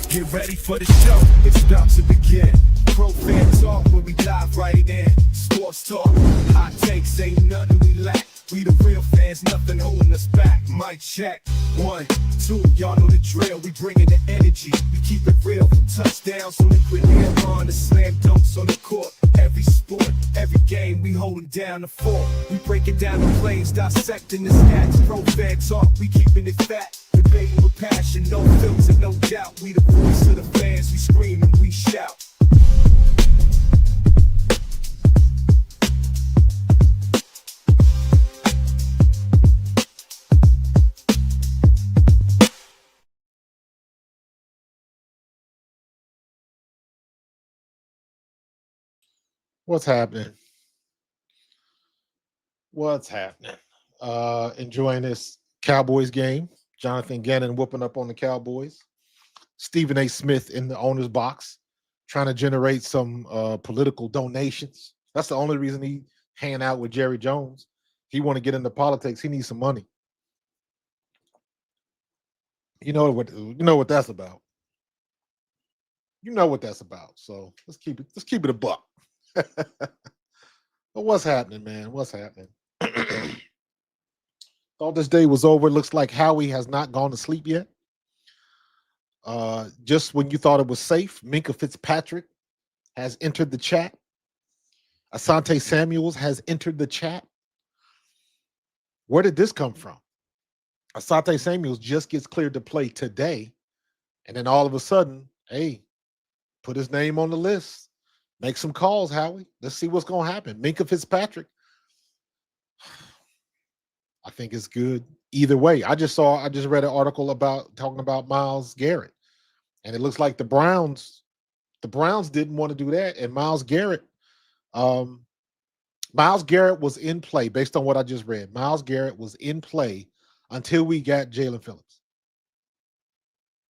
Get ready for the show, it's about to begin. Pro fan talk when we dive right in. Sports talk, hot takes, ain't nothing we lack. We the real fans, nothing holding us back. Mic check, 1, 2, y'all know the drill. We bringing the energy, we keep it real. From touchdowns on the Grenier on the slam dunks on the court. Every sport, every game, we holding down the fort. We breaking down the plays, dissecting the stats. Pro fan talk, we keeping it fat. Debating with passion, no filter, no doubt. We the voice of the fans, we scream and we shout. What's happening? What's happening? Enjoying this Cowboys game. Jonathan Gannon whooping up on the Cowboys. Stephen A. Smith in the owner's box, trying to generate some political donations. That's the only reason he hanging out with Jerry Jones. He want to get into politics. He needs some money. You know what that's about. You know what that's about. So let's keep it a buck. But what's happening, man? What's happening? Thought this day was over. Looks like Howie has not gone to sleep yet. Just when you thought it was safe, Minkah Fitzpatrick has entered the chat. Asante Samuels has entered the chat. Where did this come from? Asante Samuels just gets cleared to play today, and then all of a sudden, hey, put his name on the list. Make some calls, Howie. Let's see what's going to happen. Minkah Fitzpatrick, I think it's good either way. I just read an article talking about Myles Garrett, and it looks like the Browns didn't want to do that, and Myles Garrett was in play based on what I just read. Myles Garrett was in play until we got Jalen Phillips.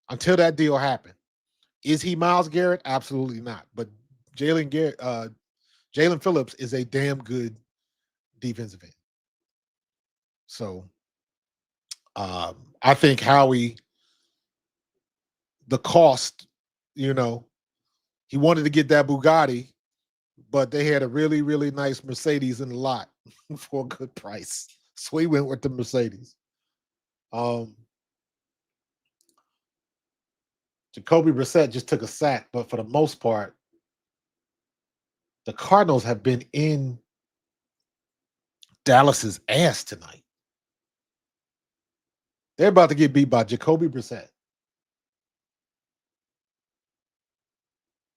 Until that deal happened. Is he Myles Garrett? Absolutely not. But Jalen Phillips is a damn good defensive end. So I think Howie, the cost, he wanted to get that Bugatti, but they had a really, really nice Mercedes in the lot for a good price. So he went with the Mercedes. Jacoby Brissett just took a sack, but for the most part, the Cardinals have been in Dallas's ass tonight. They're about to get beat by Jacoby Brissett.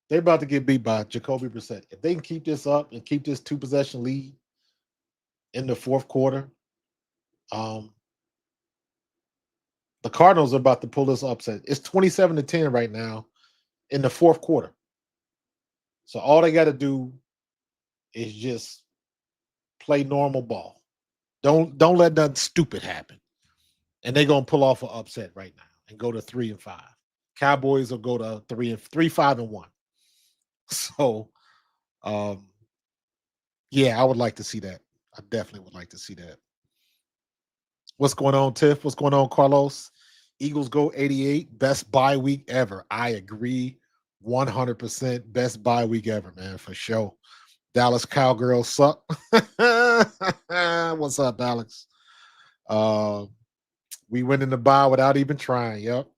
They're about to get beat by Jacoby Brissett. If they can keep this up and keep this 2-possession lead in the fourth quarter, the Cardinals are about to pull this upset. It's 27-10 right now in the fourth quarter. So all they got to do is just play normal ball. Don't let nothing stupid happen. And they're gonna pull off an upset right now and go to 3-5. Cowboys will go to 3-5-1. So yeah, I would like to see that. I definitely would like to see that. What's going on, Tiff? What's going on, Carlos? Eagles go 88. Best bye week ever. I agree 100%. Best bye week ever, man, for sure. Dallas Cowgirls suck. What's up, Alex? We went in the bye without even trying. Yep.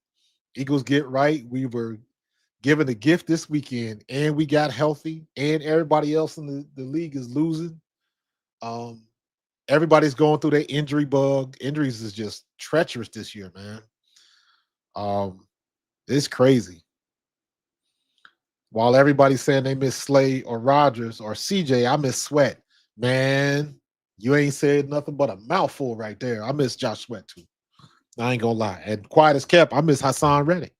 Eagles get right. We were given a gift this weekend, and we got healthy, and everybody else in the league is losing. Everybody's going through their injury bug. Injuries is just treacherous this year, man. It's crazy. While everybody's saying they miss Slay or Rogers or CJ, I miss Sweat. Man, you ain't said nothing but a mouthful right there. I miss Josh Sweat too. I ain't gonna lie. And quiet as kept, I miss Hassan Reddick.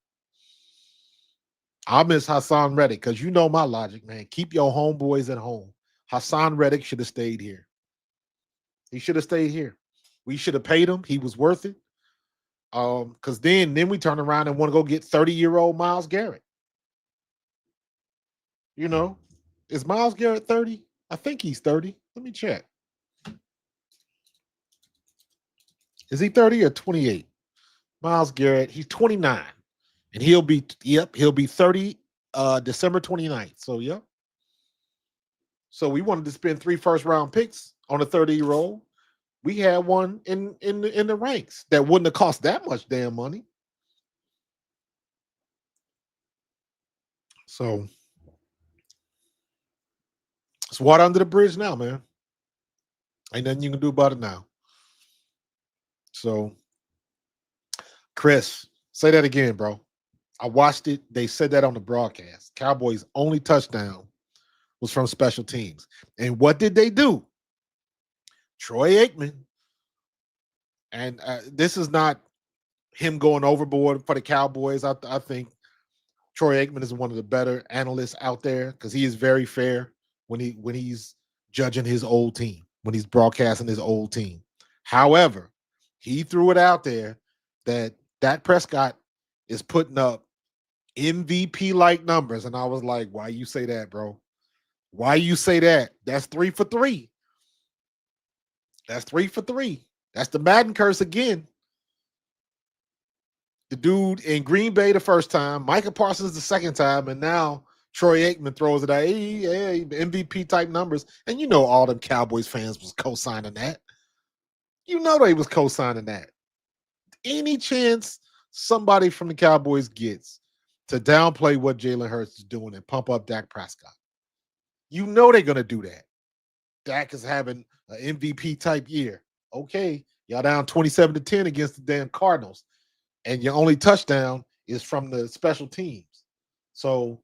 I miss Hassan Reddick because you know my logic, man. Keep your homeboys at home. Hassan Reddick should have stayed here. He should have stayed here. We should have paid him. He was worth it. Because then we turn around and want to go get 30-year-old Myles Garrett. Is Myles Garrett 30? I think he's 30. Let me check. Is he 30 or 28? Myles Garrett, he's 29. And he'll be 30 December 29th. So yep. So we wanted to spend 3 first-round picks on a 30-year-old. We had one in the ranks that wouldn't have cost that much damn money. So it's water under the bridge now, man. Ain't nothing you can do about it now. So, Chris, say that again, bro. I watched it. They said that on the broadcast. Cowboys' only touchdown was from special teams. And what did they do? Troy Aikman. And this is not him going overboard for the Cowboys. I think Troy Aikman is one of the better analysts out there because he is very fair when he's judging his old team, when he's broadcasting his old team. However, he threw it out there that Dak Prescott is putting up MVP-like numbers. And I was like, why you say that, bro? Why you say that? That's 3 for 3. That's 3 for 3. That's the Madden curse again. The dude in Green Bay the first time, Micah Parsons the second time, and now Troy Aikman throws it out. Hey, MVP type numbers. And you know all them Cowboys fans was co-signing that. You know they was co-signing that. Any chance somebody from the Cowboys gets to downplay what Jalen Hurts is doing and pump up Dak Prescott, you know they're going to do that. Dak is having an MVP type year. Okay, y'all down 27-10 against the damn Cardinals, and your only touchdown is from the special teams. So,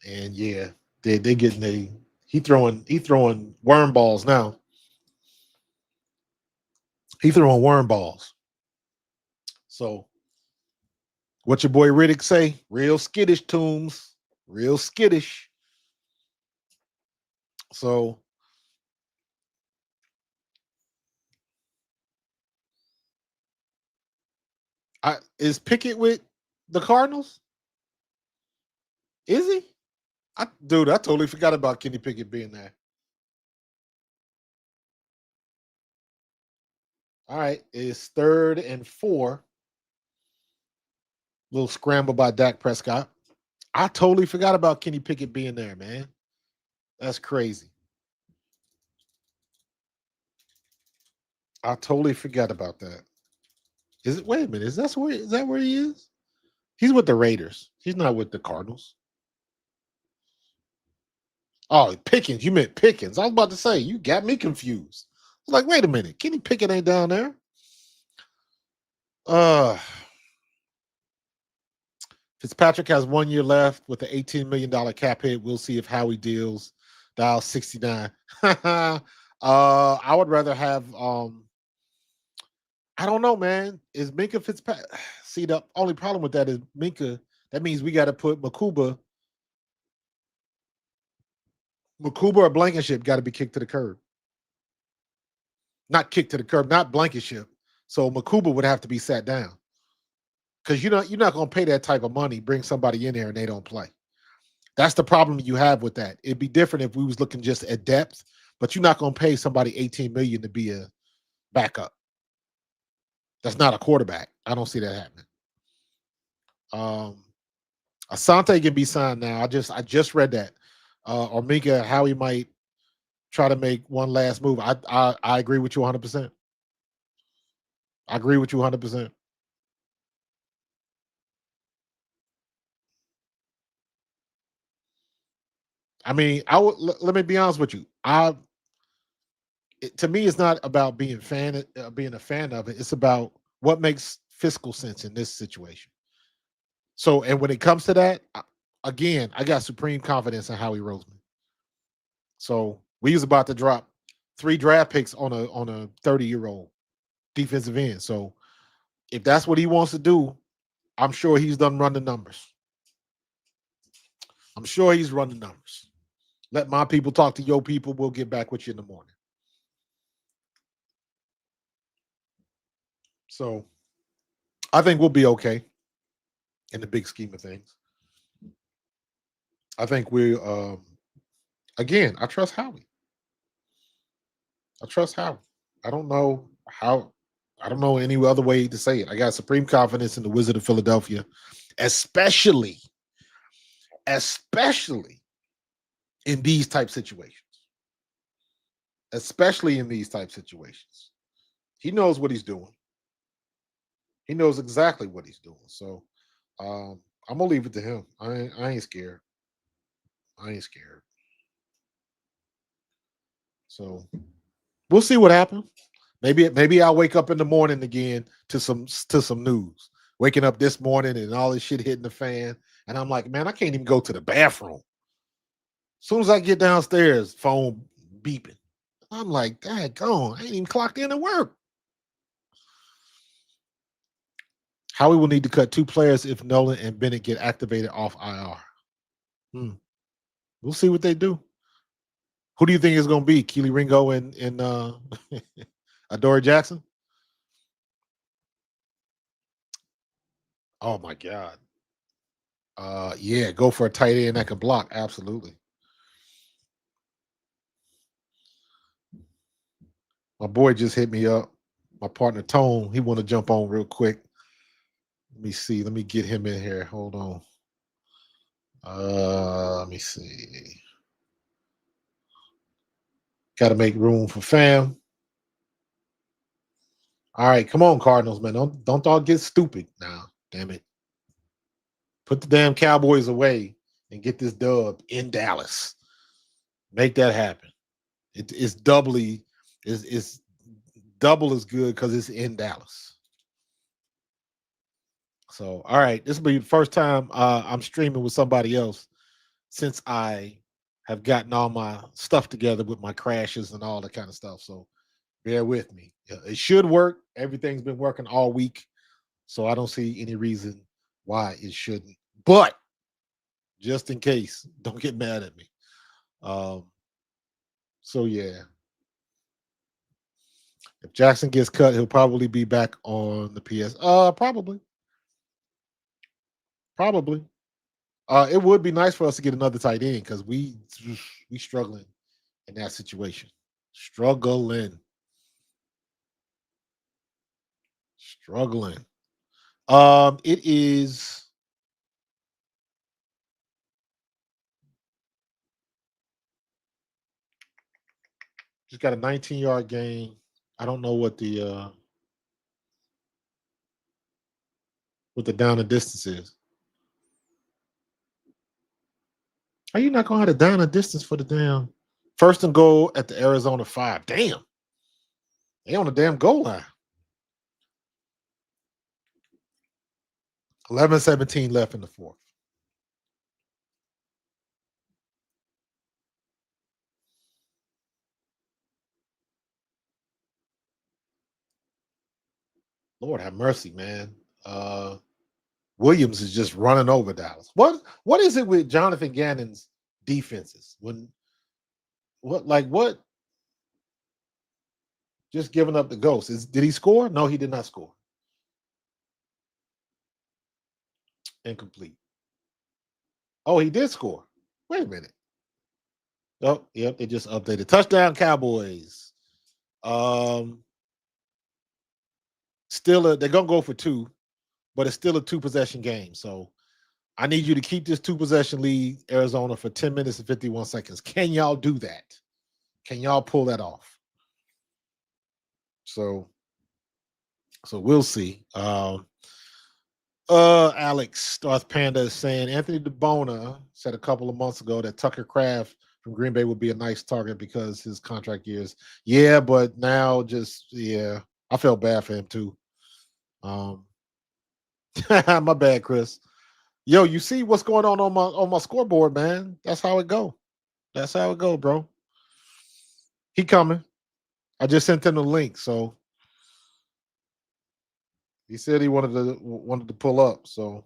and yeah, they getting he throwing worm balls now. He throwing worm balls. So, what your boy Riddick say? Real skittish, Toombs. Real skittish. So, is Pickett with the Cardinals? Is he? Dude, I totally forgot about Kenny Pickett being there. All right, it's 3rd and 4. Little scramble by Dak Prescott. I totally forgot about Kenny Pickett being there, man. That's crazy. I totally forgot about that. Wait a minute, is that where he is? He's with the Raiders. He's not with the Cardinals. Oh, Pickens. You meant Pickens. I was about to say, you got me confused. I was like, wait a minute. Kenny Pickett ain't down there. Fitzpatrick has 1 year left with an $18 million cap hit. We'll see if Howie deals. Dial 69. I would rather have I don't know, man. Is Minkah Fitzpatrick? See, the only problem with that is Minkah. That means we got to put Makuba or Blankenship got to be kicked to the curb. Not kicked to the curb, not Blankenship. So Makuba would have to be sat down. Because you're not going to pay that type of money, bring somebody in there and they don't play. That's the problem you have with that. It'd be different if we was looking just at depth, but you're not going to pay somebody $18 million to be a backup. That's not a quarterback. I don't see that happening. Asante can be signed now. I just read that. Or Minkah, Howie might try to make one last move. I agree with you 100%. I agree with you 100%. I mean, let me be honest with you. To me, it's not about being a fan of it. It's about what makes fiscal sense in this situation. So, and when it comes to that, again, I got supreme confidence in Howie Roseman. So we was about to drop 3 draft picks on a 30-year-old defensive end. So if that's what he wants to do, I'm sure he's done run the numbers. I'm sure he's run the numbers. Let my people talk to your people. We'll get back with you in the morning. So I think we'll be okay in the big scheme of things. I think again, I trust Howie. I trust Howie. I don't know how. I don't know any other way to say it. I got supreme confidence in the Wizard of Philadelphia, especially, especially in these type situations. Especially in these type situations. He knows what he's doing. He knows exactly what he's doing. So I'm gonna leave it to him. I ain't scared. I ain't scared. So we'll see what happens. Maybe I'll wake up in the morning again to some news. Waking up this morning and all this shit hitting the fan, and I'm like, man, I can't even go to the bathroom. As soon as I get downstairs, phone beeping. I'm like, daggone, I ain't even clocked in to work. Howie will need to cut 2 players if Nolan and Bennett get activated off IR. We'll see what they do. Who do you think is going to be? Keely Ringo and Adoree Jackson? Oh my God. Yeah, go for a tight end that can block. Absolutely. My boy just hit me up. My partner Tone, he want to jump on real quick. Let me see. Let me get him in here. Hold on. Let me see. Got to make room for fam. All right, come on, Cardinals, man. Don't all get stupid now. Damn it. Put the damn Cowboys away and get this dub in Dallas. Make that happen. It's doubly it's double as good because it's in Dallas. So, all right, this will be the first time I'm streaming with somebody else since I have gotten all my stuff together with my crashes and all that kind of stuff. So, bear with me. It should work. Everything's been working all week, so I don't see any reason why it shouldn't. But just in case, don't get mad at me. So yeah, if Jackson gets cut, he'll probably be back on the PS. Probably. It would be nice for us to get another tight end because we struggling in that situation. Struggling. It is just got a 19-yard gain. I don't know what the down and distance is. Are you not gonna have a down and distance for the damn first and goal at the Arizona 5? Damn. They on the damn goal line. 11-17 left in the fourth. Lord have mercy, man. Williams is just running over Dallas. What is it with Jonathan Gannon's defenses? What just giving up the ghost? Did he score? No, he did not score. Incomplete. Oh, he did score. Wait a minute. Oh, yep, they just updated. Touchdown Cowboys. They're gonna go for 2, but it's still a 2-possession game. So I need you to keep this 2-possession lead, Arizona, for 10 minutes and 51 seconds. Can y'all do that? Can y'all pull that off? So we'll see. Alex Darth Panda is saying Anthony DeBona said a couple of months ago that Tucker Kraft from Green Bay would be a nice target because his contract years. Yeah, but now I felt bad for him too. My bad, Chris. Yo, you see what's going on my scoreboard, man? That's how it go. That's how it go, bro. He coming. I just sent him the link, so he said he wanted to pull up, so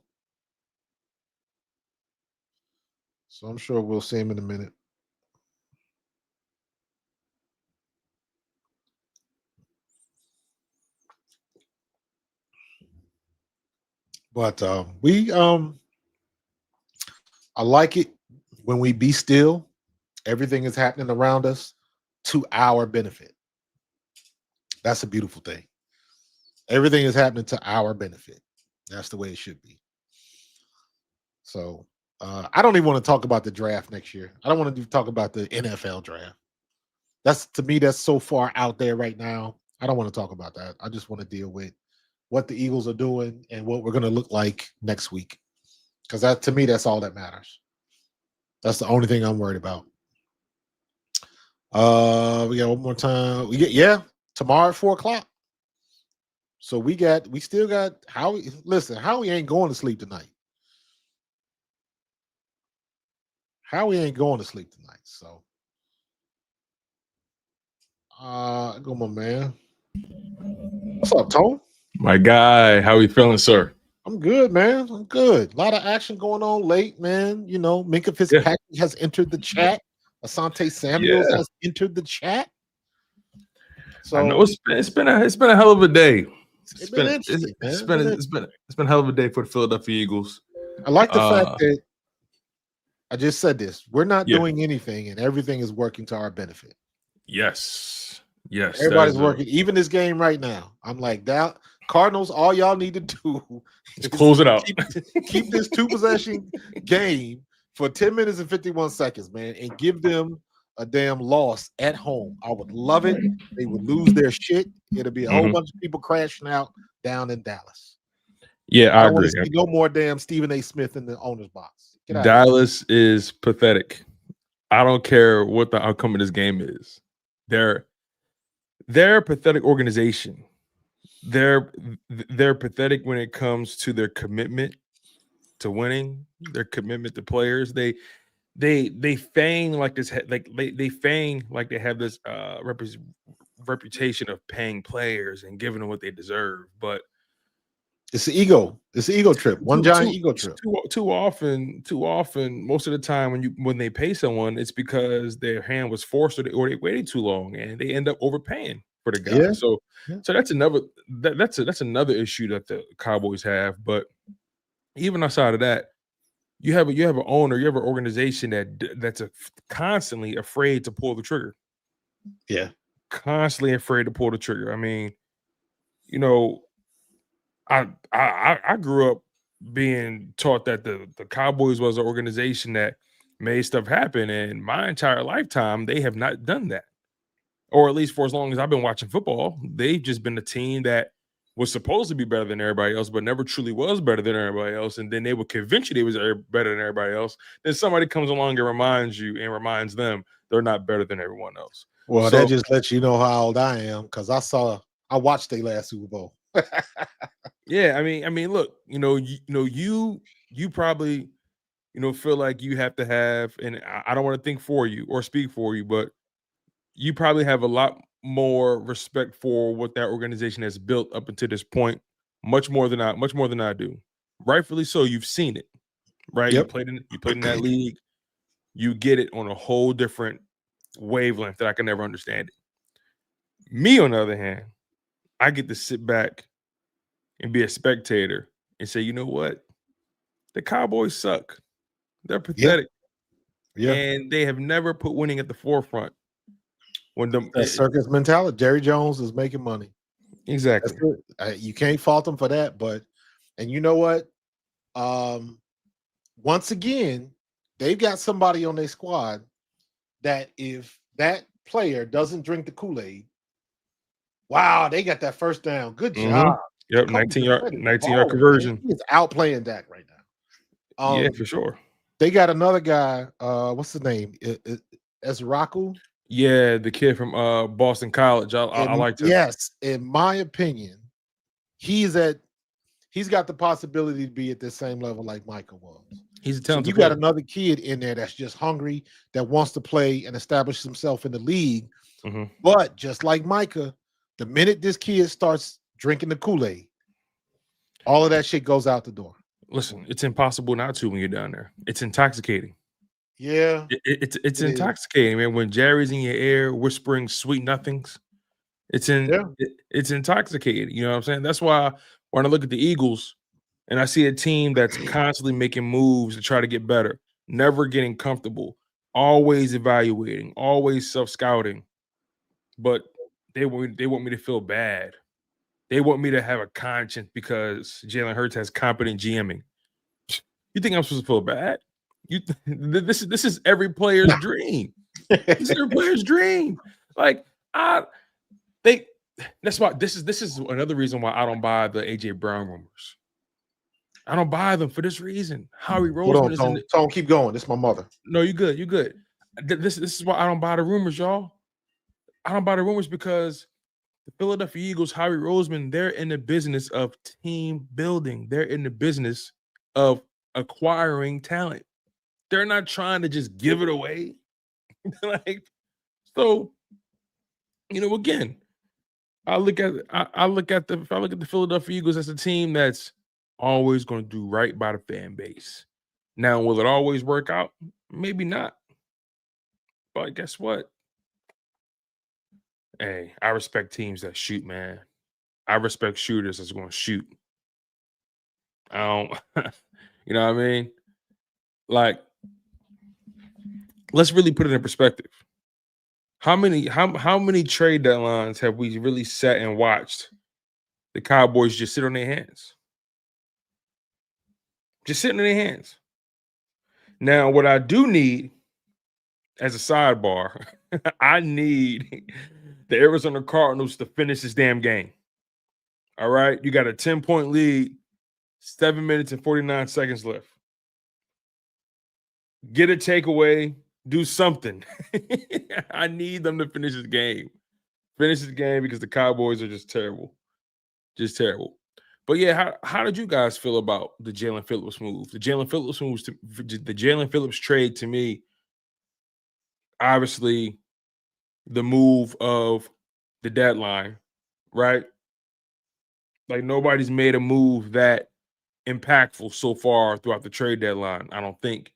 I'm sure we'll see him in a minute. But I like it when we be still. Everything is happening around us to our benefit. That's a beautiful thing. Everything is happening to our benefit. That's the way it should be. So I don't even want to talk about the draft next year. I don't want to talk about the NFL draft. That's to me, that's so far out there right now. I don't want to talk about that. I just want to deal with what the Eagles are doing and what we're going to look like next week. Because that to me, that's all that matters. That's the only thing I'm worried about. We got one more time. We get tomorrow at 4:00. So we still got Howie. Listen, Howie ain't going to sleep tonight. Howie ain't going to sleep tonight. So go my man. What's up, Tone? My guy, how you feeling, sir? I'm good, man. I'm good. A lot of action going on late, man. You know, Minkah Fitzpatrick has entered the chat. Asante Samuels has entered the chat. So I know it's been a hell of a day. It's been a hell of a day for the Philadelphia Eagles. I like the fact that I just said this. We're not doing anything, and everything is working to our benefit. Yes. Everybody's working. Even this game right now, I'm like, that Cardinals, all y'all need to do is close it out. Keep this 2-possession game for 10 minutes and 51 seconds, man, and give them a damn loss at home. I would love it. They would lose their shit. It'll be a whole bunch of people crashing out down in Dallas. Yeah, I agree. Want to see no more damn Stephen A. Smith in the owner's box. Dallas is pathetic. I don't care what the outcome of this game is. They're a pathetic organization. They're pathetic when it comes to their commitment to winning, their commitment to players. They feign like this, they feign like they have this reputation of paying players and giving them what they deserve, but it's the ego. It's the ego trip. One giant ego trip. Too often, most of the time when they pay someone, it's because their hand was forced or they waited too long and they end up overpaying for the guy. Yeah. So that's another issue that the Cowboys have. But even outside of that, you have an owner, you have an organization that's constantly afraid to pull the trigger. Yeah, constantly afraid to pull the trigger. I mean, you know, I grew up being taught that the Cowboys was an organization that made stuff happen, and my entire lifetime they have not done that, or at least for as long as I've been watching football, they've just been a team that was supposed to be better than everybody else, but never truly was better than everybody else. And then they would convince you they was better than everybody else. Then somebody comes along and reminds them they're not better than everyone else. Well, that just lets you know how old I am, because I watched their last Super Bowl. Yeah, I mean, look, you probably, feel like you have to have, and I don't want to think for you or speak for you, but you probably have a lot more respect for what that organization has built up until this point, much more than I do. Rightfully so. You've seen it, right? Yep. You played in that league. You get it on a whole different wavelength that I can never understand it. Me, on the other hand, I get to sit back and be a spectator and say, you know what? The Cowboys suck. They're pathetic. Yeah. And they have never put winning at the forefront. When the circus mentality, Jerry Jones is making money. Exactly. You can't fault them for that. And you know what? Once again, they've got somebody on their squad that if that player doesn't drink the Kool-Aid, wow, they got that first down. Good job. Yep, 19-yard conversion. He's outplaying Dak right now. Yeah, for sure. They got another guy. What's his name? Ezraku. Yeah, the kid from Boston College. I like him. Yes, in my opinion, he's got the possibility to be at the same level like Minkah was. He's a talented player. You got another kid in there that's just hungry, that wants to play and establish himself in the league. But just like Minkah, the minute this kid starts drinking the Kool-Aid, all of that shit goes out the door. Listen, it's impossible not to when you're down there. It's intoxicating. Yeah, it's intoxicating, man. When Jerry's in your ear whispering sweet nothings, it's intoxicating. You know what I'm saying? That's why when I look at the Eagles and I see a team that's constantly making moves to try to get better, never getting comfortable, always evaluating, always self-scouting, but they want me to feel bad They want me to have a conscience because Jalen Hurts has competent GMing. You think I'm supposed to feel bad? This is every player's dream. This is every player's dream. Like that's why this is another reason why I don't buy the AJ Brown rumors. I don't buy them for this reason. Howie Roseman is in the, Tone, keep going. This is my mother. No, you good. You good. This is why I don't buy the rumors, y'all. I don't buy the rumors because the Philadelphia Eagles, Howie Roseman, they're in the business of team building. They're in the business of acquiring talent. They're not trying to just give it away. Like, so, again, I look at the Philadelphia Eagles as a team that's always going to do right by the fan base. Now, will it always work out? Maybe not. But guess what? Hey, I respect teams that shoot, man. I respect shooters that's going to shoot. I don't, you know what I mean? Like, let's really put it in perspective. How many trade deadlines have we really sat and watched the Cowboys just sit on their hands? Just sitting in their hands. Now, what I do need as a sidebar, I need the Arizona Cardinals to finish this damn game. All right? You got a 10-point lead, 7 minutes and 49 seconds left. Get a takeaway, do something. I need them to finish this game. Finish this game because the Cowboys are just terrible. Just terrible. But yeah, how did you guys feel about the Jalen Phillips move? The Jalen Phillips trade to me, obviously, the move of the deadline, right? Like nobody's made a move that impactful so far throughout the trade deadline. I don't think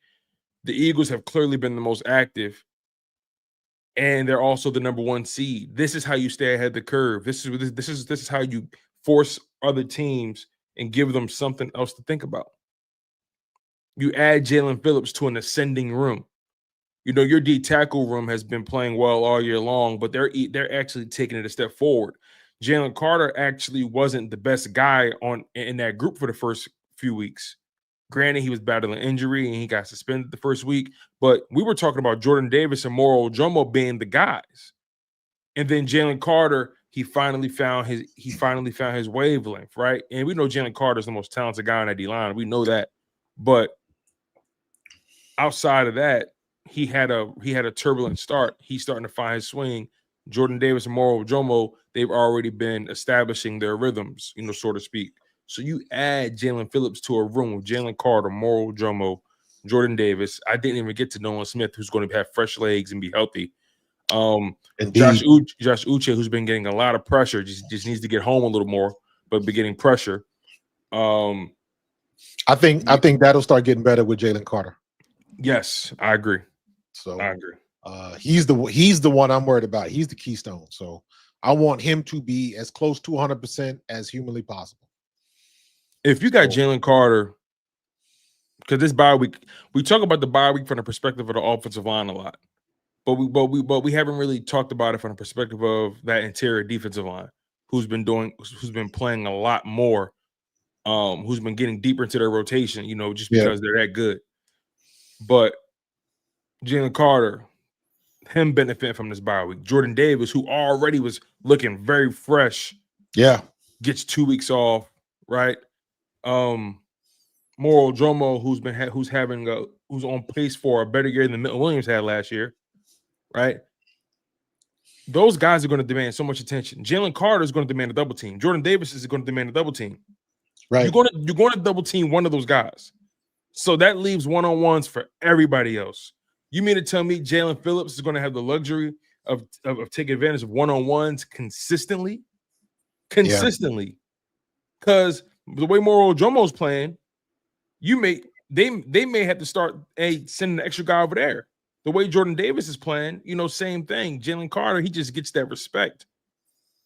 the Eagles have clearly been the most active, and they're also the number 1 seed. This is how you stay ahead of the curve. This is how you force other teams and give them something else to think about. You add Jalen Phillips to an ascending room. Your D tackle room has been playing well all year long, but they're actually taking it a step forward. Jalen Carter actually wasn't the best guy in that group for the first few weeks. Granted, he was battling injury and he got suspended the first week, but we were talking about Jordan Davis and Moro Ojomo being the guys. And then Jalen Carter, he finally found his wavelength, right? And we know Jalen Carter is the most talented guy on that D-line. We know that. But outside of that, he had a turbulent start. He's starting to find his swing. Jordan Davis and Moro Ojomo, they've already been establishing their rhythms, so to speak. So you add Jalen Phillips to a room with Jalen Carter, Moro Ojomo, Jordan Davis. I didn't even get to Nolan Smith, who's going to have fresh legs and be healthy. Josh Uche, who's been getting a lot of pressure, just needs to get home a little more, but be getting pressure. I think that'll start getting better with Jalen Carter. Yes, I agree. So I agree. He's the one I'm worried about. He's the keystone. So I want him to be as close to 100% as humanly possible. If you got Jalen Carter, because this bye week, we talk about the bye week from the perspective of the offensive line a lot, but we haven't really talked about it from the perspective of that interior defensive line, who's been playing a lot more, who's been getting deeper into their rotation, just because they're that good. But Jalen Carter, him benefiting from this bye week. Jordan Davis, who already was looking very fresh, gets 2 weeks off, right? Moro Ojomo, who's on pace for a better year than Milton Williams had last year, right? Those guys are going to demand so much attention. Jalen Carter is going to demand a double team. Jordan Davis is going to demand a double team. Right. You're going to double team one of those guys. So that leaves one-on-ones for everybody else. You mean to tell me Jalen Phillips is going to have the luxury of taking advantage of one-on-ones consistently? Consistently. Because the way Moro Ojomo is playing, they may have to start sending an extra guy over there. The way Jordan Davis is playing, same thing. Jalen Carter, he just gets that respect.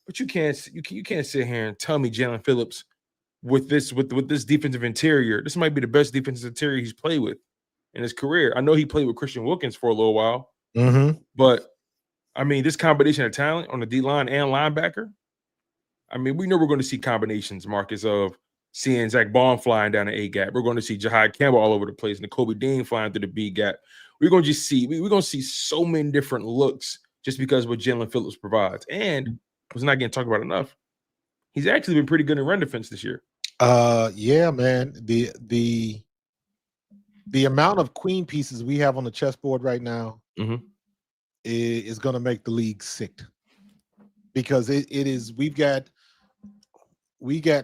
But you can't sit here and tell me Jalen Phillips with this defensive interior, this might be the best defensive interior he's played with in his career. I know he played with Christian Wilkins for a little while, but I mean, this combination of talent on the D line and linebacker, I mean, we know we're going to see combinations, Marcus, of seeing Zach Bond flying down the A gap. We're going to see Jahai Campbell all over the place, and Kobe Dean flying through the B gap. We're going to just see we're going to see so many different looks just because what Jalen Phillips provides, and was not getting talked about enough. He's actually been pretty good in run defense this year. Yeah, man. The amount of queen pieces we have on the chessboard right now is going to make the league sick, because it is. We got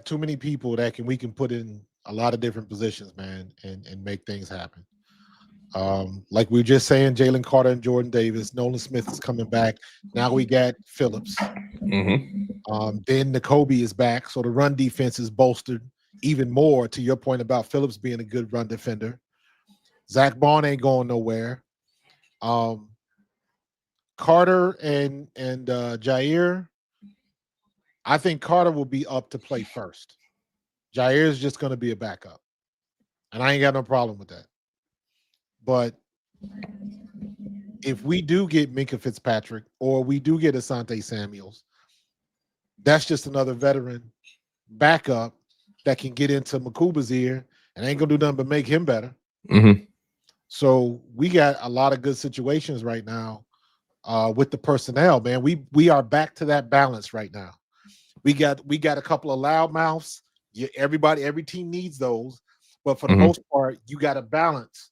too many people that we can put in a lot of different positions, man, and make things happen. Like we were just saying, Jalen Carter and Jordan Davis, Nolan Smith is coming back. Now we got Phillips. Then Nakobe is back, so the run defense is bolstered even more. To your point about Phillips being a good run defender, Zach Bond ain't going nowhere. Carter and Jair, I think Carter will be up to play first. Jair is just going to be a backup, and I ain't got no problem with that. But if we do get Minkah Fitzpatrick or we do get Asante Samuels, that's just another veteran backup that can get into Makuba's ear and ain't gonna do nothing but make him better. So we got a lot of good situations right now with the personnel, man. We are back to that balance right now. We got a couple of loudmouths. Every team needs those, but for the most part, you got a balance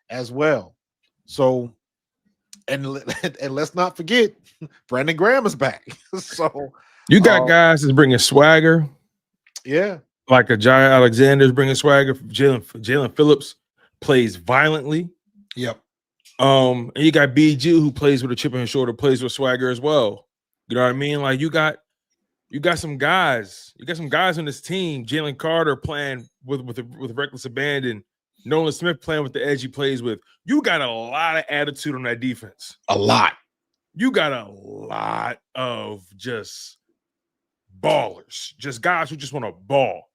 as well. So, and let's not forget, Brandon Graham is back. So you got guys that's bringing swagger. Yeah, like a Jair Alexander's bringing swagger. Jalen Phillips plays violently. Yep. And you got BG who plays with a chip on his shoulder, plays with swagger as well. You know what I mean? Like you got some guys. You got some guys on this team. Jalen Carter playing with reckless abandon. Nolan Smith playing with the edge he plays with. You got a lot of attitude on that defense. A lot. You got a lot of just ballers, just guys who just want to ball,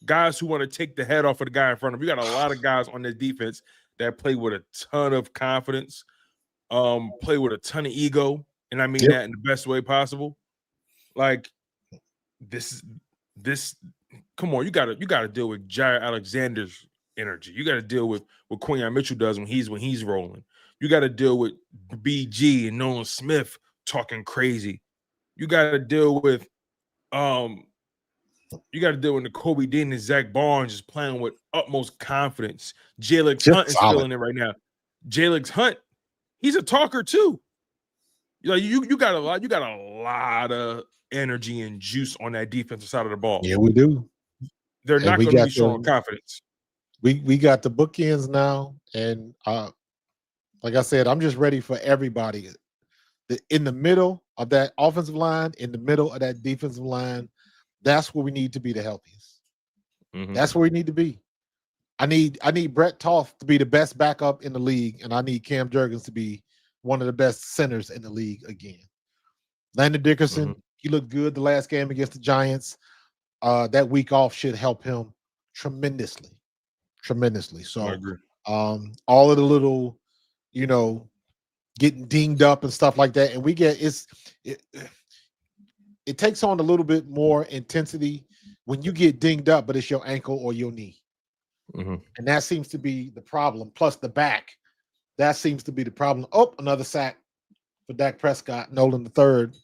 guys who want to take the head off of the guy in front of them. You got a lot of guys on this defense that play with a ton of confidence, play with a ton of ego, and I mean that in the best way possible. Like this. Come on, you gotta deal with Jair Alexander's energy. You got to deal with what Quinyon Mitchell does when he's rolling. You got to deal with BG and Nolan Smith talking crazy. You got to deal with Nakobe Dean and Zach Barnes just playing with utmost confidence. Jalix Hunt is feeling it right now. Jalix Hunt, he's a talker too. You got a lot of energy and juice on that defensive side of the ball. Yeah, we do. They're not going to be showing confidence. We got the bookends now, and like I said, I'm just ready for everybody. In the middle of that offensive line, in the middle of that defensive line, that's where we need to be the healthiest. That's where we need to be. I need Brett Toth to be the best backup in the league, and I need Cam Jurgens to be one of the best centers in the league again. Landon Dickerson, he looked good the last game against the Giants. That week off should help him tremendously. So all of the little, getting dinged up and stuff like that, and it takes on a little bit more intensity when you get dinged up, but it's your ankle or your knee. And that seems to be the problem. Plus the back, that seems to be the problem. Oh, another sack for Dak Prescott, Nolan the third,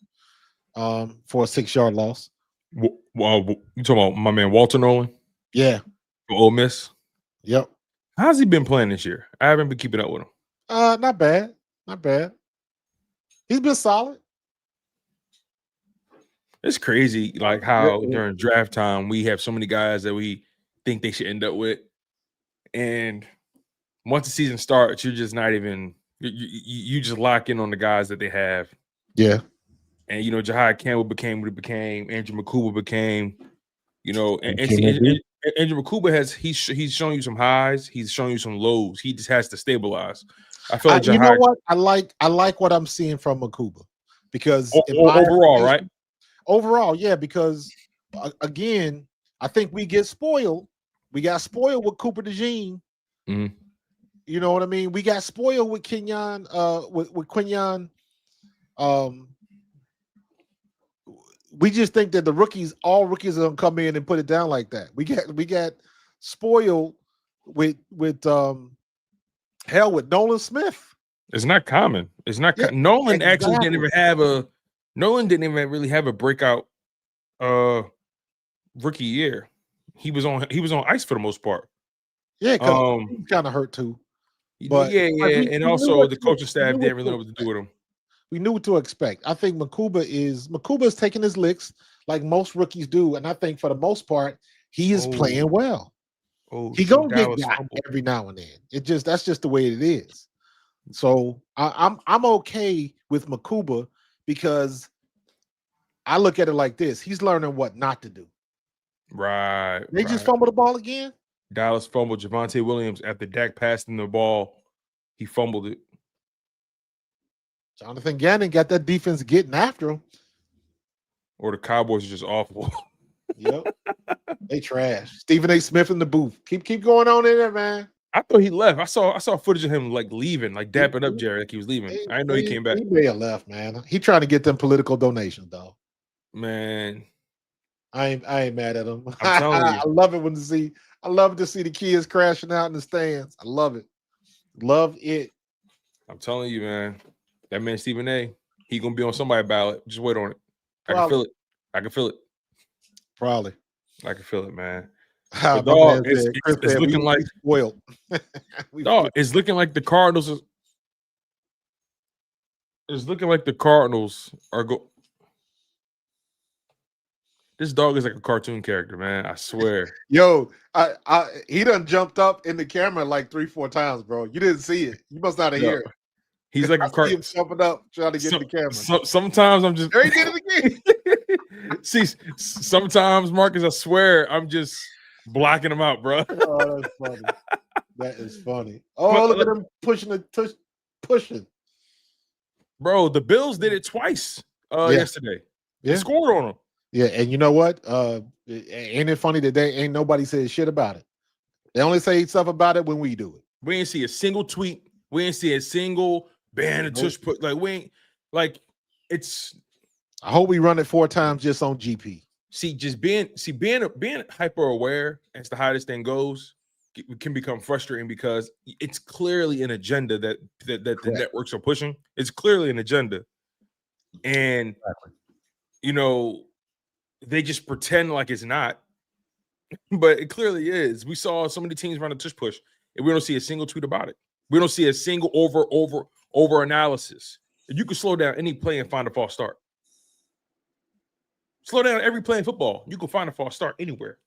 for a 6-yard loss. Well, you talking about my man Walter Nolan? Yeah. For Ole Miss? Yep. How's he been playing this year? I haven't been keeping up with him. Not bad. He's been solid. It's crazy, like how during draft time we have so many guys that we think they should end up with, and once the season starts, you're just not even you just lock in on the guys that they have. Yeah. And Jahai Campbell became what he became. Andrew Makuba became, and Andrew Makuba he's showing you some highs. He's showing you some lows. He just has to stabilize. I feel like you know what? I like what I'm seeing from Makuba, because overall, right? Overall, yeah, because again, I think we get spoiled. We got spoiled with Cooper DeJean. You know what I mean? We got spoiled with Quinyon, with Quinyon. we just think that all rookies are gonna come in and put it down like that. We got spoiled with hell with Nolan Smith. It's not common. It's not Yeah, Nolan actually exactly. Nolan didn't even really have a breakout rookie year. He was on ice for the most part. Yeah, because he's kind of hurt too. But yeah, and also the coaching staff didn't really know what to do with him. We knew what to expect. I think Minkah is taking his licks like most rookies do, and I think for the most part he is playing well. He gonna get got every now and then. That's just the way it is. So I'm okay with Minkah because I look at it like this: he's learning what not to do. Right. They just fumbled the ball again. Dallas fumbled. Javonte Williams after Dak passed him the ball, he fumbled it. Jonathan Gannon got that defense getting after him. Or the Cowboys are just awful. Yep. They trash. Stephen A. Smith in the booth. Keep going on in there, man. I thought he left. I saw footage of him like leaving, like dapping up Jerry, like he was leaving. I didn't know he came back. He may have left, man. He trying to get them political donations, though. Man, I ain't mad at him. I'm telling you. I love it to see the kids crashing out in the stands. I love it. Love it. I'm telling you, man. That man Stephen A. He gonna be on somebody's ballot. Just wait on it. Probably. I can feel it. I can feel it. Probably. I can feel it, man. Dog, it's looking like spoiled. Dog, it's looking like the Cardinals. It's looking like the Cardinals are go. This dog is like a cartoon character, man. I swear. Yo, he done jumped up in the camera like 3-4 times, bro. You didn't see it. You must not have heard it. He's like a cartoon. Jumping up, trying to get in the camera. Sometimes I'm just. There he did it again. See, sometimes Marcus, I swear, I'm just blocking him out, bro. Oh, that's funny. That is funny. Oh, look at him pushing. Bro, the Bills did it twice yesterday. They scored on them. Yeah, and you know what? Ain't it funny that ain't nobody said shit about it? They only say stuff about it when we do it. We ain't see a single tweet. We ain't see a single ban and tush put. Like we ain't like it's. I hope we run it 4 times just on GP. See, just being hyper aware as to how this thing goes can become frustrating because it's clearly an agenda that the networks are pushing. It's clearly an agenda, and they just pretend like it's not, but it clearly is. We saw so many teams run a tush push, and we don't see a single tweet about it. We don't see a single over analysis. You can slow down any play and find a false start. Slow down every play in football. You can find a false start anywhere.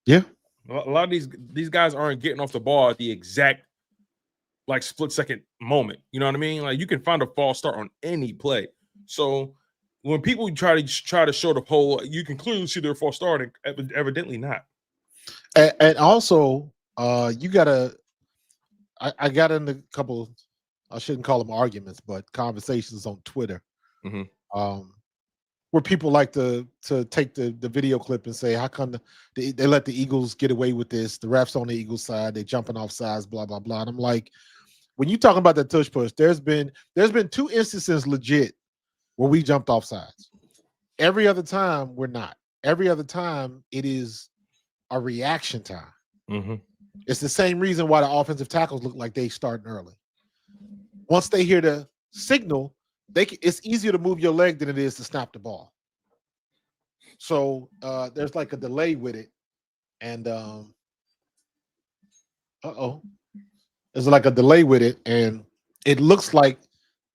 Yeah. A lot of these guys aren't getting off the ball at the exact like split second moment. You know what I mean? Like you can find a false start on any play. So when people try to show the whole, you can clearly see their false start, and evidently not. And also, you gotta. I got in a couple. I shouldn't call them arguments, but conversations on Twitter, where people like to take the video clip and say, "How come they let the Eagles get away with this? The refs on the Eagles side, they jumping off sides, blah blah blah." And I'm like, when you talking about the tush push, there's been 2 instances legit where we jumped off sides. Every other time we're not. Every other time it is a reaction time. Mm-hmm. It's the same reason why the offensive tackles look like they starting early. Once they hear the signal, it's easier to move your leg than it is to snap the ball. So there's like a delay with it, and there's like a delay with it, and it looks like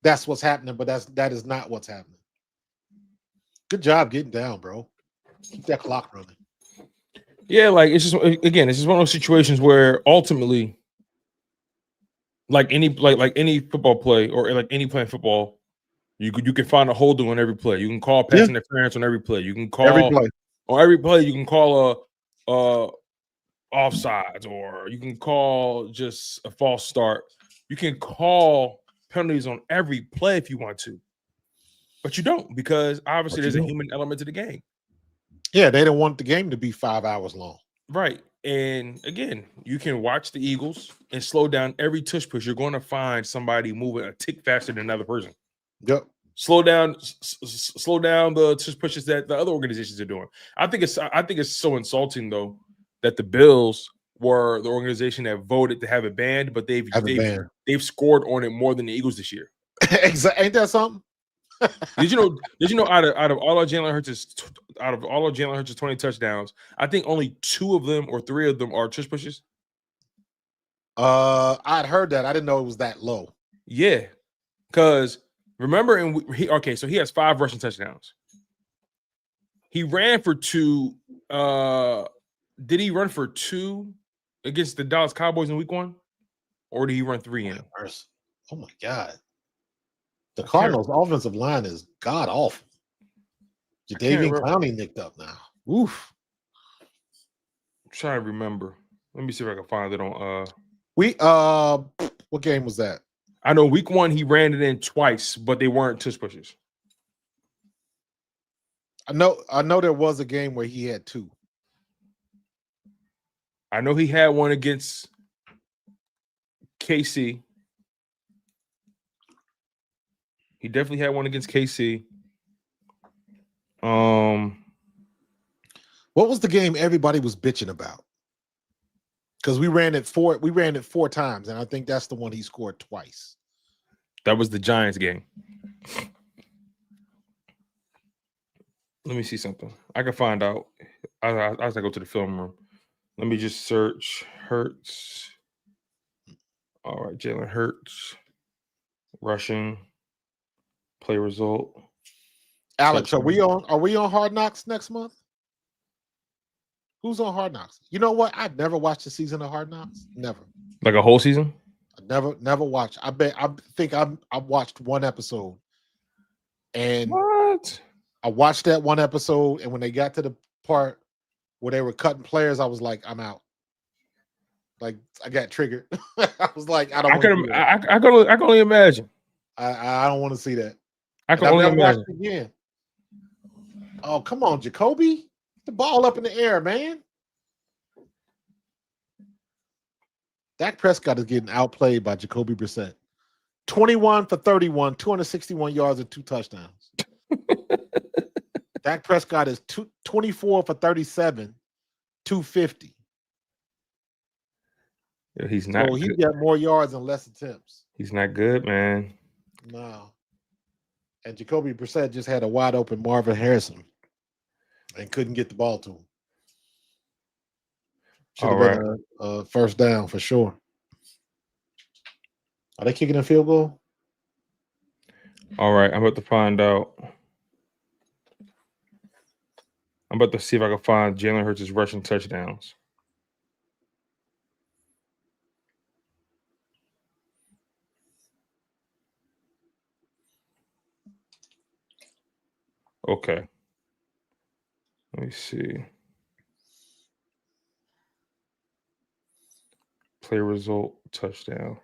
that's what's happening, but that is not what's happening. Good job getting down, bro. Keep that clock running. Yeah, like it's just one of those situations where ultimately, like any football play or like any play in football, you can find a holding on every play. You can call pass interference on every play. You can call on every play. You can call a offsides, or you can call just a false start. You can call penalties on every play if you want to, but you don't, because obviously there's a human element to the game. Yeah, they don't want the game to be 5 hours long. Right. And again, you can watch the Eagles and slow down every tush push. You're going to find somebody moving a tick faster than another person. Yep. slow down the tush pushes that the other organizations are doing. I think it's so insulting though that the Bills were the organization that voted to have it banned, but they've scored on it more than the Eagles this year. Exactly. Ain't that something? Did you know out of all of Jalen Hurts' 20 touchdowns, I think only 2 of them or 3 of them are tush pushes. I'd heard that. I didn't know it was that low. Yeah, because remember, so he has 5 rushing touchdowns. He ran for 2. Did he run for 2 against the Dallas Cowboys in Week 1, or did he run 3 in? Oh my God, the Cardinals' offensive line is god awful. Jadeveon Clowney nicked up now. Oof. I'm trying to remember. Let me see if I can find it on. What game was that? I know Week 1 he ran it in twice, but they weren't tush pushes. I know there was a game where he had 2. I know he had one against KC. He definitely had one against KC. What was the game everybody was bitching about? Because we ran it 4 times, and I think that's the one he scored twice. That was the Giants game. Let me see something. I can find out. I have to go to the film room. Let me just search Hurts. All right, Jalen Hurts. Rushing. Play result. Alex, are we on Hard Knocks next month? Who's on Hard Knocks? You know what? I've never watched a season of Hard Knocks. Never. Like a whole season? I never watched. I think I watched one episode. And what? I watched that one episode, and when they got to the part where they were cutting players, I was like, I'm out. Like I got triggered. I was like, I can only imagine. I don't want to see that. I can only imagine. Again. Oh, come on, Jacoby. Get the ball up in the air, man. Dak Prescott is getting outplayed by Jacoby Brissett. 21 for 31, 261 yards and 2 touchdowns. Dak Prescott is 24 for 37, 250. Yeah, he's not. So he got more yards and less attempts. He's not good, man. No. And Jacoby Brissett just had a wide open Marvin Harrison and couldn't get the ball to him. Should have been a first down for sure. Are they kicking a field goal? All right, I'm about to find out. I'm about to see if I can find Jalen Hurts' rushing touchdowns. Okay. Let me see. Play result, touchdown.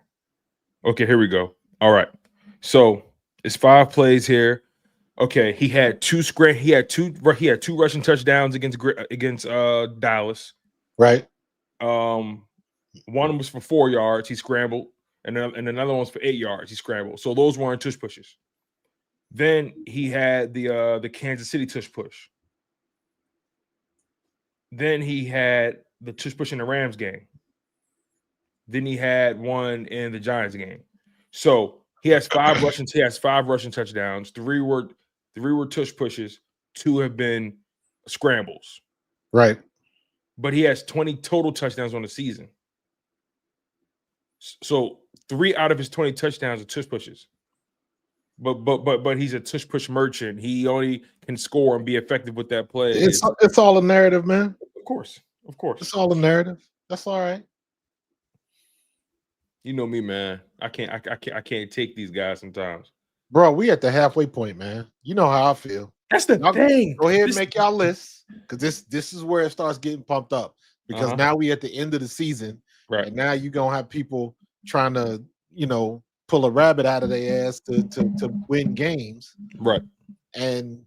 Okay, here we go. All right. So it's 5 plays here. Okay, he had 2 rushing touchdowns against Dallas. Right. One was for 4 yards. He scrambled, and another one was for 8 yards. He scrambled. So those weren't tush pushes. Then he had the Kansas City tush push. Then he had the tush push in the Rams game. Then he had one in the Giants game. So he has 5 rushing. He has 5 rushing touchdowns. 3 were tush pushes. 2 have been scrambles. Right. But he has 20 total touchdowns on the season. So 3 out of his 20 touchdowns are tush pushes. But he's a tush push merchant. He only can score and be effective with that play. It's all a narrative, man. Of course. It's all a narrative. That's all right. You know me, man. I can't take these guys sometimes. Bro, we at the halfway point, man. You know how I feel. That's the thing. Go ahead and make y'all lists, because this is where it starts getting pumped up. Because now we at the end of the season, right? And now you're gonna have people trying to, pull a rabbit out of their ass to win games, right? And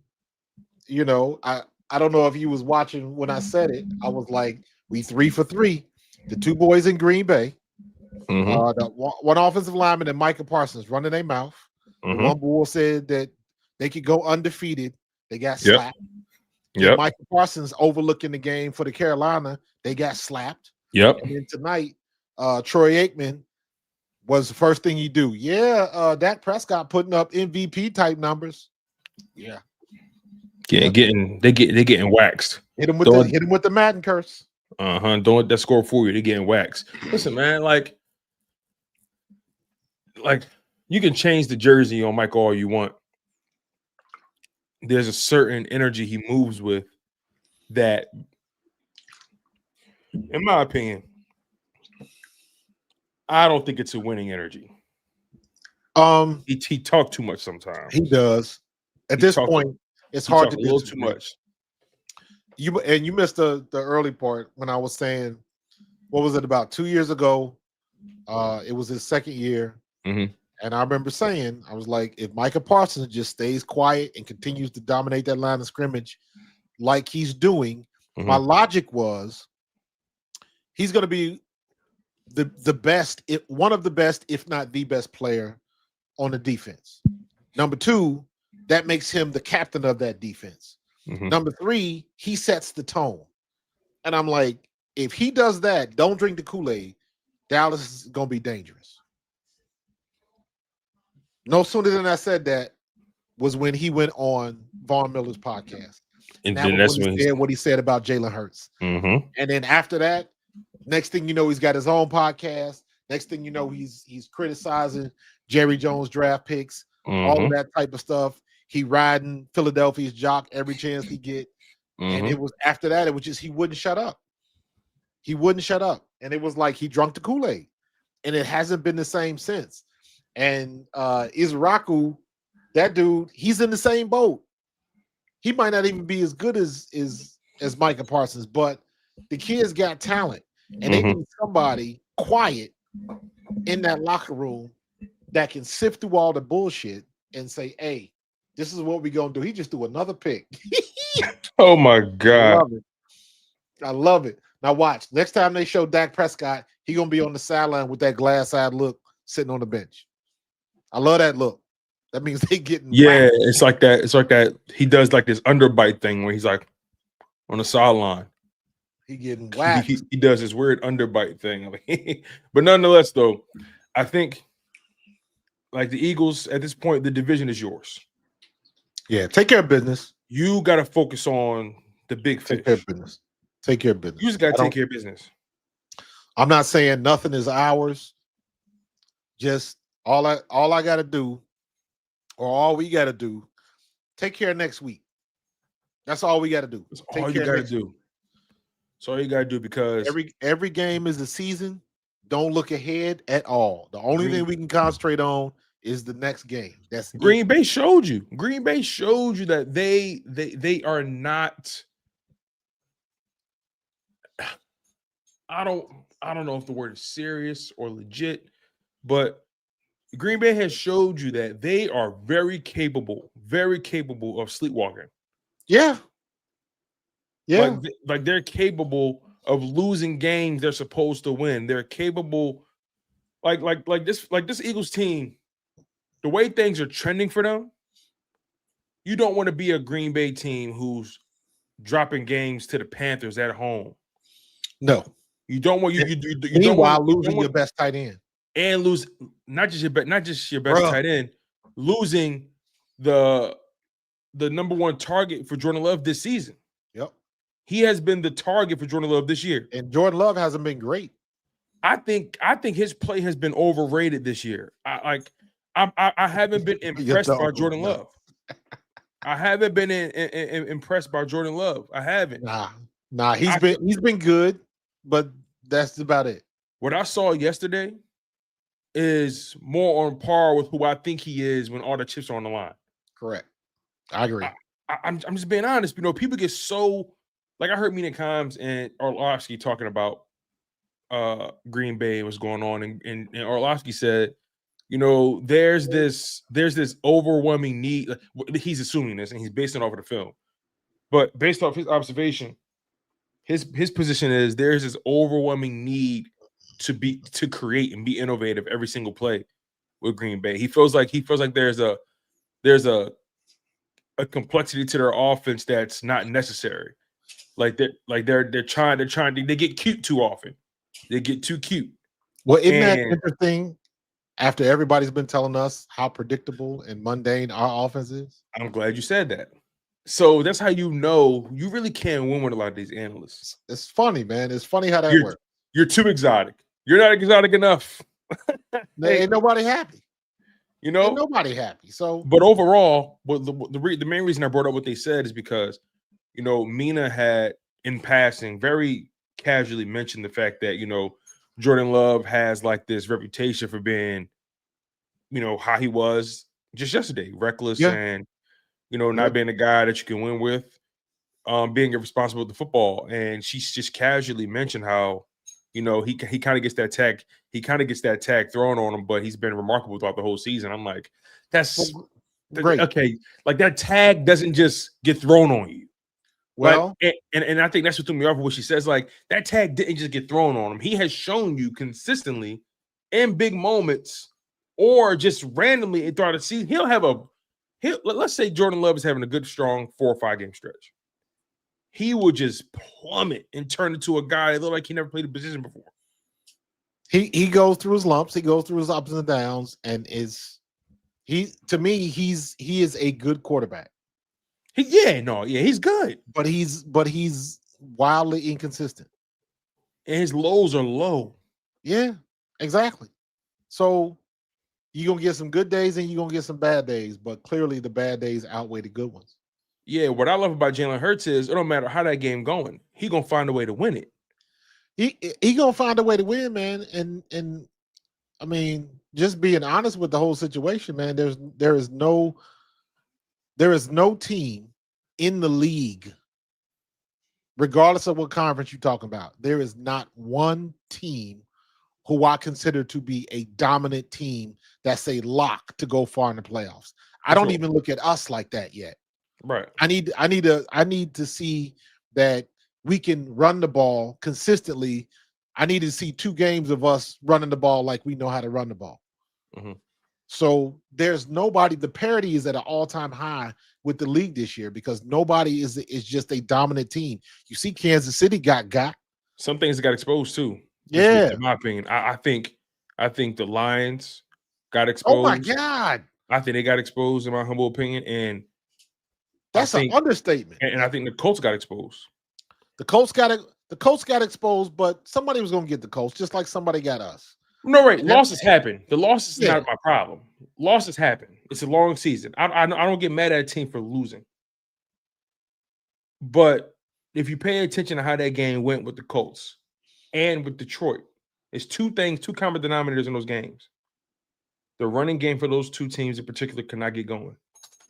I don't know if you was watching when I said it. I was like, we 3 for 3. The 2 boys in Green Bay, the one offensive lineman and Micah Parsons running their mouth. The one bull said that they could go undefeated. They got Yep. slapped. Yep. Michael Parsons overlooking the game for the Carolina. They got slapped. Yep. And then tonight, Troy Aikman was the first thing you do. Yeah, Dak Prescott putting up MVP type numbers. Yeah. Getting waxed. Hit him with the Madden curse. Don't let that score for you. They're getting waxed. Listen, man, like you can change the jersey on Michael all you want. There's a certain energy he moves with that, in my opinion, I don't think it's a winning energy. He talked too much sometimes. He does. At this point, it's hard to do a little too much. You missed the early part when I was saying, what was it, about 2 years ago? It was his second year. Mm-hmm. And I remember saying, I was like, if Micah Parsons just stays quiet and continues to dominate that line of scrimmage like he's doing, my logic was he's going to be the best, one of the best, if not the best player on the defense. Number two, that makes him the captain of that defense. Number three, he sets the tone. And I'm like, if he does that, don't drink the Kool-Aid, Dallas is going to be dangerous. No sooner than I said that was when he went on Von Miller's podcast. And that was when he said what he said about Jalen Hurts. And then after that, next thing you know, he's got his own podcast. Next thing you know, he's criticizing Jerry Jones draft picks, all of that type of stuff. He riding Philadelphia's jock every chance he get. And it was after that, it was just he wouldn't shut up. He wouldn't shut up. And it was like he drunk the Kool-Aid. And it hasn't been the same since. And Izraku, that dude, he's in the same boat. He might not even be as good as Micah Parsons, but the kids got talent. And they need somebody quiet in that locker room that can sift through all the bullshit and say, hey, this is what we're going to do. He just threw another pick. Oh, my God. I love it. Now watch. Next time they show Dak Prescott, he's going to be on the sideline with that glass-eyed look sitting on the bench. I love that look. That means they getting whacked. It's like that. It's like that. He does like this underbite thing where he's like on the sideline. He getting whacked. He does this weird underbite thing. But nonetheless, though, I think like the Eagles at this point, the division is yours. Yeah, take care of business. You got to focus on the big fish. Take care of business. Take care of business. You just got to take care of business. I'm not saying nothing is ours. Just all I got to do, or all we got to do, take care next week. That's all we got to do. That's all you got to do. That's all you got to do, because every game is a season. Don't look ahead at all. The only thing we can concentrate on is the next game. That's Green Bay showed you. Green Bay showed you that they are not. I don't know if the word is serious or legit, but Green Bay has showed you that they are very capable of sleepwalking. Yeah. Yeah. Like they're capable of losing games they're supposed to win. They're capable, like this Eagles team, the way things are trending for them, you don't want to be a Green Bay team who's dropping games to the Panthers at home. No. You don't want you meanwhile losing your best tight end. And lose not just your best tight end, losing the number one target for Jordan Love this season. Yep. He has been the target for Jordan Love this year. And Jordan Love hasn't been great. I think his play has been overrated this year. I haven't been impressed by Jordan Love. I haven't been impressed by Jordan Love. I haven't. Nah, he's been good, but that's about it. What I saw yesterday is more on par with who I think he is when all the chips are on the line. Correct. I agree. I'm just being honest. You know, people get so, like, I heard Minkah Combs and Orlovsky talking about Green Bay, what's going on, and Orlovsky said, you know, there's this overwhelming need. He's assuming this, and he's basing it off of the film, but based off his observation, his position is there's this overwhelming need to create and be innovative every single play with Green Bay. He feels like there's a a complexity to their offense that's not necessary. Like they're trying they get cute too often. They get too cute. Well, isn't that And interesting? After everybody's been telling us how predictable and mundane our offense is. I'm glad you said that. So that's how you know you really can't win with a lot of these analysts. It's funny, man. It's funny how that works. You're too exotic. You're not exotic enough. Ain't nobody happy. You know, ain't nobody happy. So, but overall, the main reason I brought up what they said is because, you know, Mina had in passing very casually mentioned the fact that, you know, Jordan Love has like this reputation for being, you know, how he was just yesterday, reckless and, you know, not being a guy that you can win with, being irresponsible with the football. And she's just casually mentioned how, you know, he kind of gets that tag thrown on him, but he's been remarkable throughout the whole season. I'm like, that's great. Okay, like that tag doesn't just get thrown on you. Well, like, and I think that's what threw me off what she says. Like that tag didn't just get thrown on him. He has shown you consistently in big moments or just randomly throughout the season. Let's say Jordan Love is having a good, strong 4 or 5 game stretch. He will just plummet and turn into a guy that looked like he never played a position before. He goes through his lumps, he goes through his ups and downs, and he is a good quarterback. He's good. But he's wildly inconsistent. And his lows are low. Yeah, exactly. So you're gonna get some good days and you're gonna get some bad days, but clearly the bad days outweigh the good ones. Yeah, what I love about Jalen Hurts is it don't matter how that game going, he gonna find a way to win it. He gonna find a way to win, man. And I mean, just being honest with the whole situation, man. There is no team in the league, regardless of what conference you're talking about. There is not one team who I consider to be a dominant team that's a lock to go far in the playoffs. I don't even look at us like that yet. Right. I need to see that we can run the ball consistently. I need to see 2 games of us running the ball like we know how to run the ball. Mm-hmm. So there's nobody. The parity is at an all-time high with the league this year because nobody is just a dominant team. You see, Kansas City got some things that got exposed too. Yeah, in my opinion, I think the Lions got exposed. Oh my God, I think they got exposed in my humble opinion, and that's an understatement. And I think the Colts got exposed. The Colts got exposed, but somebody was going to get the Colts, just like somebody got us. No, right. Losses happen. The losses is not my problem. Losses happen. It's a long season. I don't get mad at a team for losing. But if you pay attention to how that game went with the Colts and with Detroit, it's 2 common denominators in those games. The running game for those 2 teams in particular could not get going.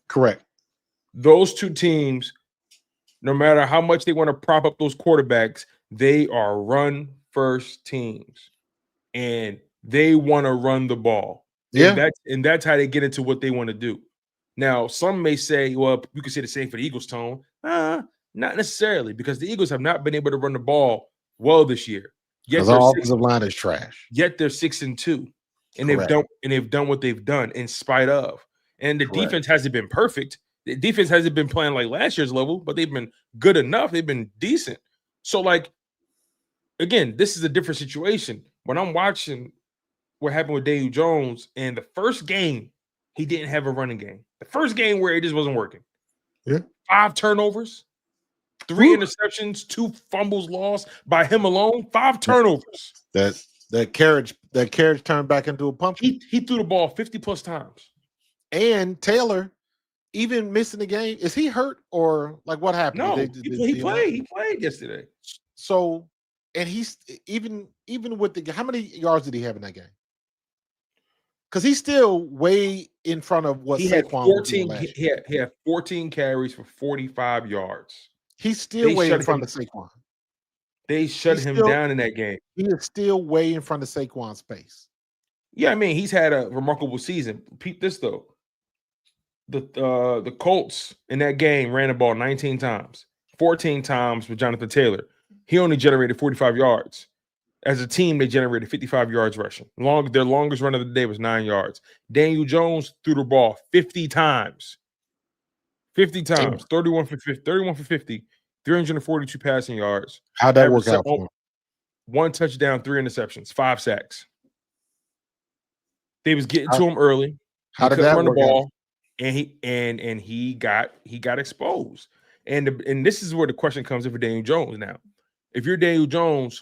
Correct. Those 2 teams, no matter how much they want to prop up those quarterbacks, they are run-first teams. And they want to run the ball. Yeah. And that's how they get into what they want to do. Now, some may say, well, you can say the same for the Eagles, Tone. Not necessarily, because the Eagles have not been able to run the ball well this year. Because our offensive line is trash. Yet they're 6-2. And they've done what they've done in spite of. And the defense hasn't been perfect. The defense hasn't been playing like last year's level, but they've been good enough. They've been decent. So, like, again, this is a different situation. When I'm watching what happened with Daniel Jones, and the first game, he didn't have a running game. The first game where it just wasn't working. Yeah. 5 turnovers, 3 interceptions, 2 fumbles lost by him alone, 5 turnovers. That carriage turned back into a pumpkin. He threw the ball 50+ times. And Taylor, even missing the game, is he hurt or like what happened? No, he played. He played yesterday. So, and he's even with how many yards did he have in that game? Because he's still way in front of what Saquon was doing last year. He had 14 carries for 45 yards. He's still way in front of Saquon. They shut him down in that game. He is still way in front of Saquon's pace. Yeah, I mean, he's had a remarkable season. Peep this though. The Colts in that game ran the ball 19 times, 14 times with Jonathan Taylor. He only generated 45 yards. As a team, they generated 55 yards rushing. Their longest run of the day was 9 yards. Daniel Jones threw the ball 50 times. 50 times, 31 for 50, 31 for 50, 342 passing yards. How'd that work out for him? 1 touchdown, 3 interceptions, 5 sacks. They was getting to him early. How did that run the work out? ball, and he got exposed. And this is where the question comes in for Daniel Jones now. If you're Daniel Jones,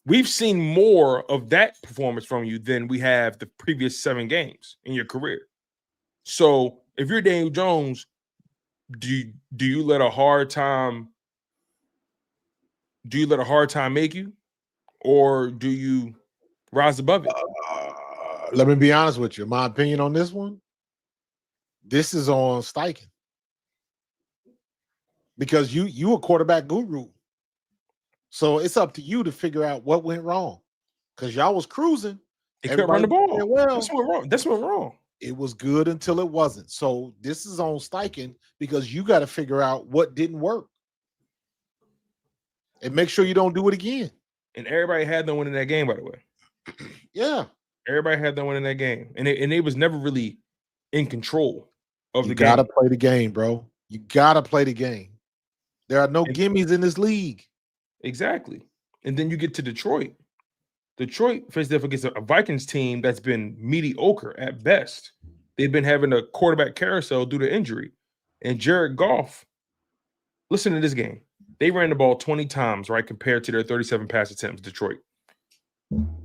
we've seen more of that performance from you than we have the previous 7 games in your career. So if you're Daniel Jones, do you let a hard time make you, or do you rise above it? Let me be honest with you. My opinion on this one, this is on Steichen. Because you a quarterback guru. So it's up to you to figure out what went wrong. Because y'all was cruising. They couldn't run the ball. Well, that's what wrong. That's what wrong. It was good until it wasn't. So this is on Steichen because you got to figure out what didn't work. And make sure you don't do it again. And everybody had them winning that game, by the way. Yeah. Everybody had them winning that game. And they was never really in control of the game. You got to play the game, bro. You got to play the game. There are no gimmies in this league. Exactly. And then you get to Detroit. Detroit faced off against a Vikings team that's been mediocre at best. They've been having a quarterback carousel due to injury. And Jared Goff, listen to this game. They ran the ball 20 times, right, compared to their 37 pass attempts, Detroit.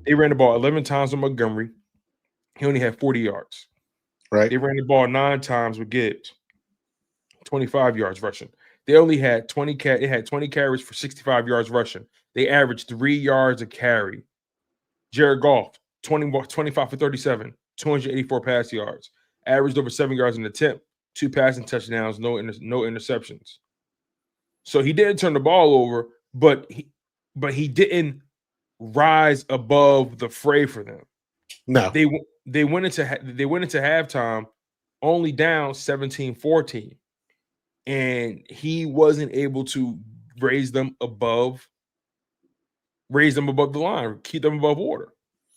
They ran the ball 11 times with Montgomery. He only had 40 yards. Right. They ran the ball 9 times with Gibbs. 25 yards rushing. They only had 20 carries for 65 yards rushing. They averaged 3 yards a carry. Jared Goff, 25 for 37, 284 pass yards. Averaged over 7 yards an attempt, 2 passing touchdowns, no interceptions. So he didn't turn the ball over, but he didn't rise above the fray for them. No. They went into halftime only down 17-14. And he wasn't able to raise them above the line, keep them above order.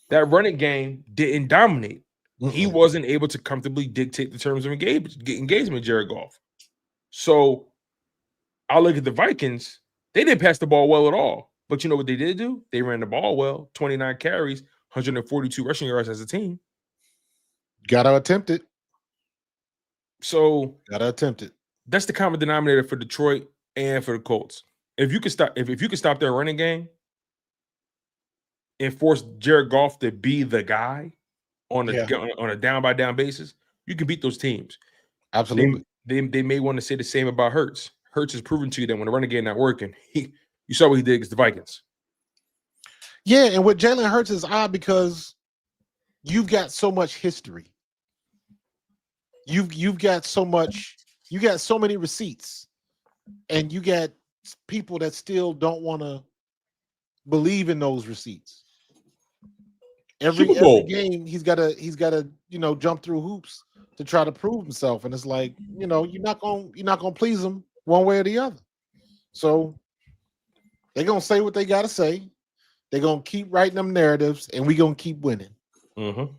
That running game didn't dominate. He wasn't able to comfortably dictate the terms of engagement, Jared Goff. So I look at the Vikings. They didn't pass the ball well at all. But you know what they did do? They ran the ball well, 29 carries, 142 rushing yards as a team. Gotta attempt it. So gotta attempt it. That's the common denominator for Detroit and for the Colts. If you could stop their running game and force Jared Goff to be the guy on a down by down basis, you can beat those teams. Absolutely. They may want to say the same about Hurts. Hurts has proven to you that when the running game not working, you saw what he did against the Vikings. Yeah, and with Jalen Hurts is odd because you've got so much history. You've got so much. You got so many receipts, and you got people that still don't want to believe in those receipts. Every game, he's got to jump through hoops to try to prove himself, and it's like you're not gonna please them one way or the other. So they're gonna say what they gotta say. They're gonna keep writing them narratives, and we're gonna keep winning. Mm-hmm.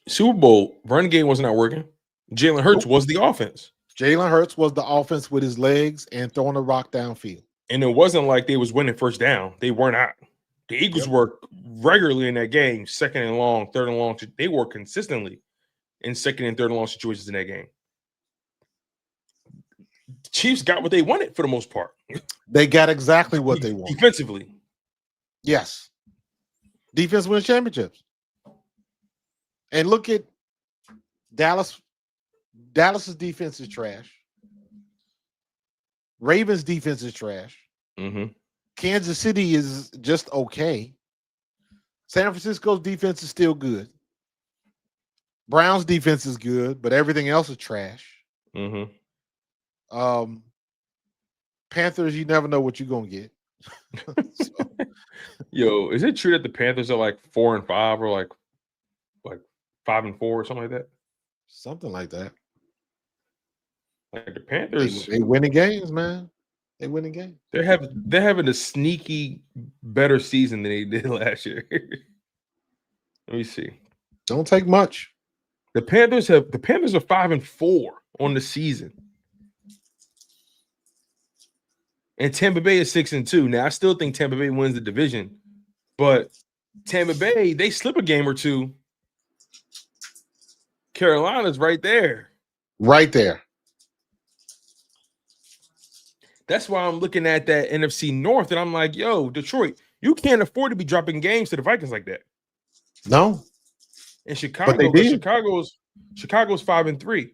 Super Bowl running game was not working. Jalen Hurts was the offense. Jalen Hurts was the offense with his legs and throwing the rock downfield. And it wasn't like they was winning first down. They were not. The Eagles were regularly in that game, second and long, third and long. They were consistently in second and third and long situations in that game. The Chiefs got what they wanted for the most part. They got exactly what they wanted. Defensively. Yes. Defense wins championships. And look at Dallas. Dallas's defense is trash. Ravens' defense is trash. Mm-hmm. Kansas City is just okay. San Francisco's defense is still good. Browns' defense is good, but everything else is trash. Mm-hmm. Panthers, you never know what you're gonna get. Yo, is it true that the Panthers are like 4-5 or like 5-4 or something like that? Something like that. Like the Panthers, they winning games, man. They winning games. They're having a sneaky better season than they did last year. Let me see. Don't take much. The Panthers are 5-4 on the season. And Tampa Bay is 6-2. Now I still think Tampa Bay wins the division, but Tampa Bay, they slip a game or two. Carolina's right there. Right there. That's why I'm looking at that NFC North and I'm like, yo, Detroit, you can't afford to be dropping games to the Vikings like that. No. And But they did. Chicago's 5-3.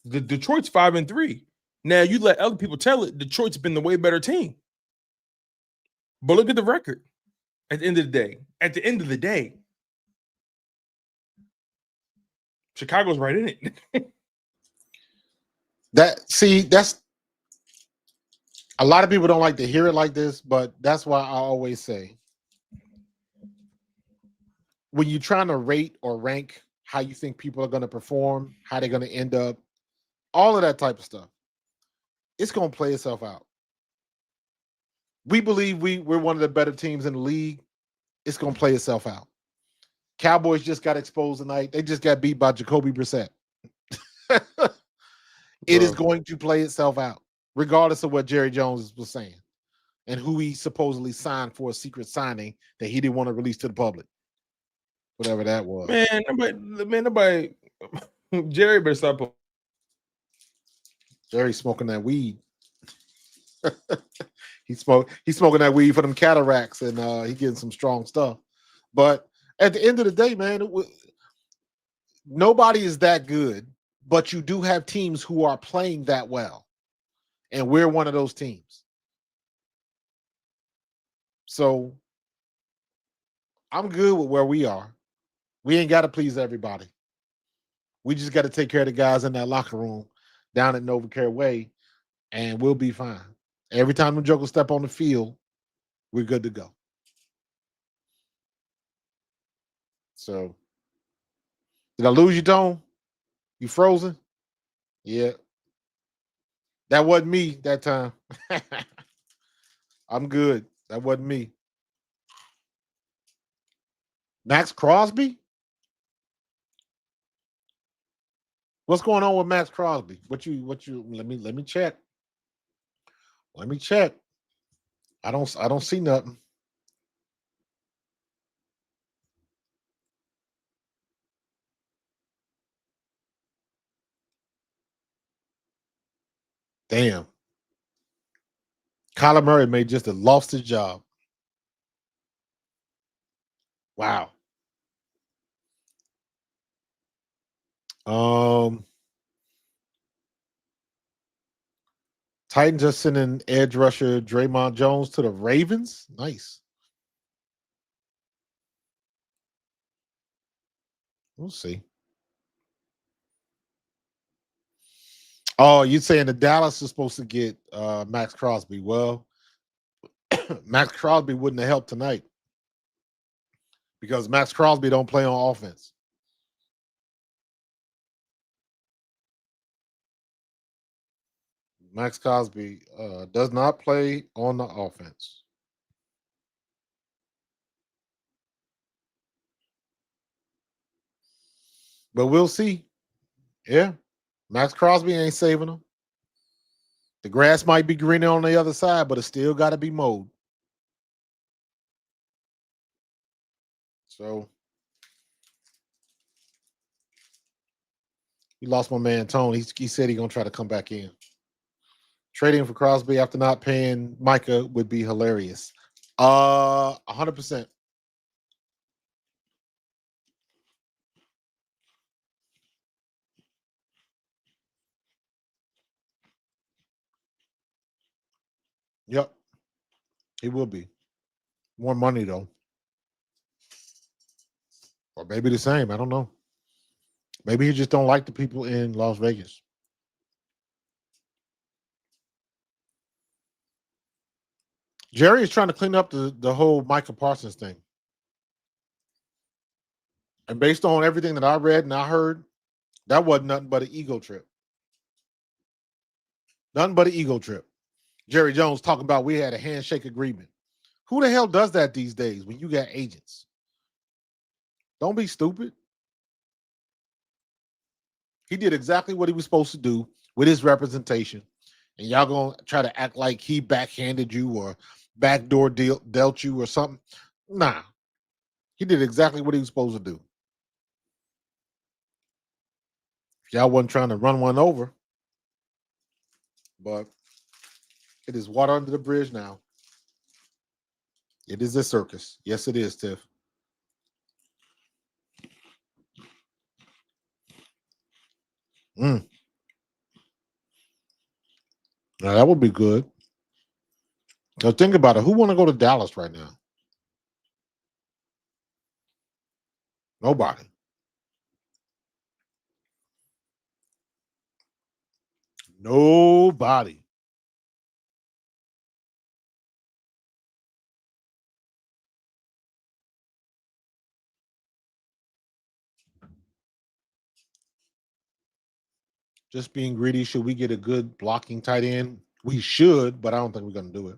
The Detroit's 5-3. Now you let other people tell it. Detroit's been the way better team. But look at the record. At the end of the day, Chicago's right in it. That's a lot of people don't like to hear it like this, but that's why I always say when you're trying to rate or rank how you think people are going to perform, how they're going to end up, all of that type of stuff, it's going to play itself out. We believe we're one of the better teams in the league. It's going to play itself out. Cowboys just got exposed tonight. They just got beat by Jacoby Brissett. It is going to play itself out, regardless of what Jerry Jones was saying and who he supposedly signed for a secret signing that he didn't want to release to the public. Whatever that was. Nobody Jerry better stop. Jerry's smoking that weed. He's smoking that weed for them cataracts, and he getting some strong stuff. But at the end of the day, man, nobody is that good, but you do have teams who are playing that well, and we're one of those teams. So I'm good with where we are. We ain't got to please everybody. We just got to take care of the guys in that locker room down at NovaCare Way, and we'll be fine. Every time the Joker step on the field, we're good to go. So, did I lose you, Tone? You frozen? Yeah. That wasn't me that time. I'm good. That wasn't me. Max Crosby? What's going on with Max Crosby? What you let me check. Let me check. I don't see nothing. Damn. Kyler Murray may just have lost his job. Wow. Titans just sending edge rusher Draymond Jones to the Ravens. Nice. We'll see. Oh, you're saying the Dallas is supposed to get Max Crosby. Well, Max Crosby wouldn't have helped tonight because Max Crosby don't play on offense. Max Crosby does not play on the offense. But we'll see. Yeah. Max Crosby ain't saving them. The grass might be greener on the other side, but it's still got to be mowed. So he lost my man Tone. He said he's gonna try to come back in. Trading for Crosby after not paying Minkah would be hilarious. 100%. Yep. He will be. More money though. Or maybe the same. I don't know. Maybe he just don't like the people in Las Vegas. Jerry is trying to clean up the whole Micah Parsons thing. And based on everything that I read and I heard, that wasn't nothing but an ego trip. Nothing but an ego trip. Jerry Jones talking about we had a handshake agreement. Who the hell does that these days when you got agents? Don't be stupid. He did exactly what he was supposed to do with his representation. And y'all gonna try to act like he backhanded you or backdoor dealt you or something. Nah. He did exactly what he was supposed to do. Y'all wasn't trying to run one over. But it is water under the bridge now. It is a circus. Yes, it is, Tiff. Now that would be good. Now think about it. Who want to go to Dallas right now? Nobody. Nobody. Just being greedy. Should we get a good blocking tight end? We should, but I don't think we're going to do it.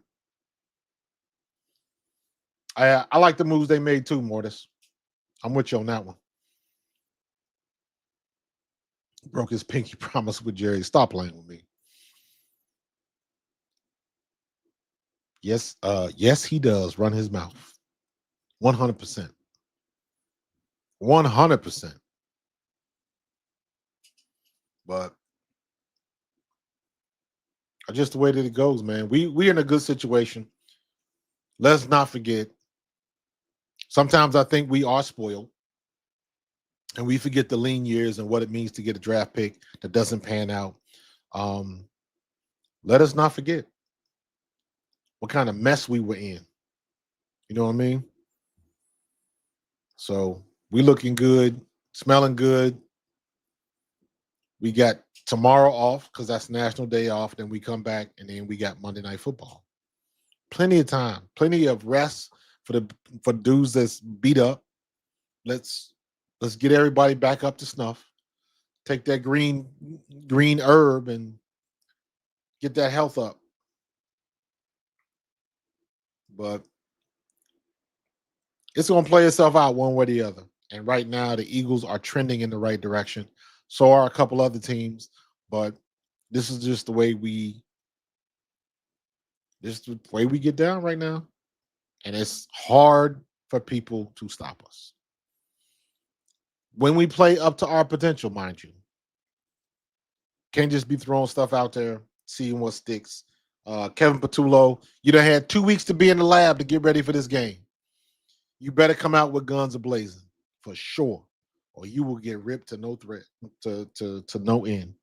I like the moves they made too, Mortis. I'm with you on that one. Broke his pinky promise with Jerry. Stop playing with me. Yes, yes, he does run his mouth. 100%. 100%. But just the way that it goes, man. We in a good situation. Let's not forget. Sometimes I think we are spoiled. And we forget the lean years and what it means to get a draft pick that doesn't pan out. Let us not forget what kind of mess we were in. You know what I mean? So we looking good, smelling good. We got tomorrow off because that's National Day off. Then we come back and then we got Monday Night Football. Plenty of time, plenty of rest for dudes that's beat up. Let's get everybody back up to snuff. Take that green herb and get that health up. But it's going to play itself out one way or the other. And right now, the Eagles are trending in the right direction. So are a couple other teams. But this is just the way we get down right now. And it's hard for people to stop us. When we play up to our potential, mind you. Can't just be throwing stuff out there, seeing what sticks. Kevin Patullo, you done had 2 weeks to be in the lab to get ready for this game. You better come out with guns a-blazing for sure, or you will get ripped to no threat, to no end.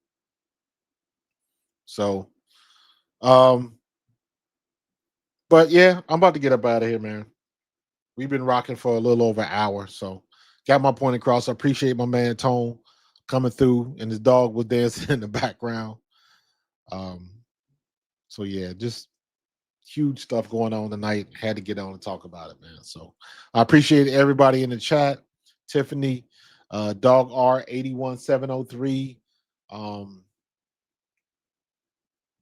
So, but yeah, I'm about to get up out of here, man. We've been rocking for a little over an hour, so got my point across. I appreciate my man Tone coming through, and his dog was dancing in the background. So yeah, just huge stuff going on tonight. Had to get on and talk about it, man. So I appreciate everybody in the chat. Tiffany, Dog R81703,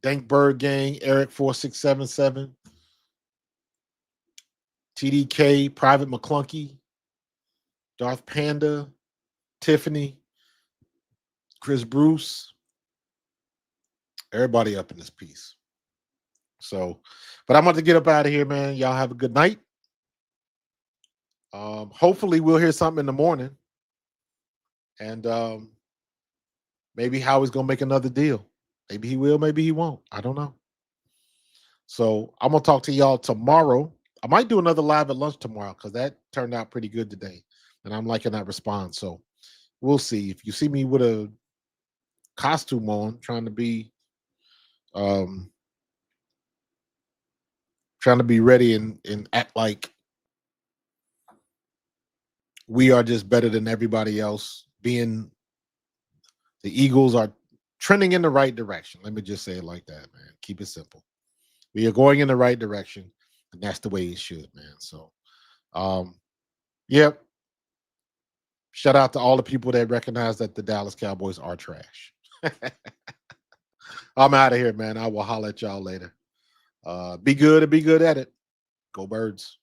Dank Bird Gang, Eric 4677, TDK, Private McClunky, Darth Panda, Tiffany, Chris Bruce, everybody up in this piece. So, but I'm about to get up out of here, man. Y'all have a good night. Hopefully we'll hear something in the morning. And maybe Howie's going to make another deal. Maybe he will, maybe he won't. I don't know. So I'm going to talk to y'all tomorrow. I might do another live at lunch tomorrow because that turned out pretty good today. And I'm liking that response. So we'll see. If you see me with a costume on, trying to be ready and act like we are just better than everybody else, being the Eagles are trending in the right direction. Let me just say it like that, man. Keep it simple. We are going in the right direction, and that's the way it should, man. So, yep. Shout out to all the people that recognize that the Dallas Cowboys are trash. I'm out of here, man. I will holler at y'all later. Be good and be good at it. Go Birds.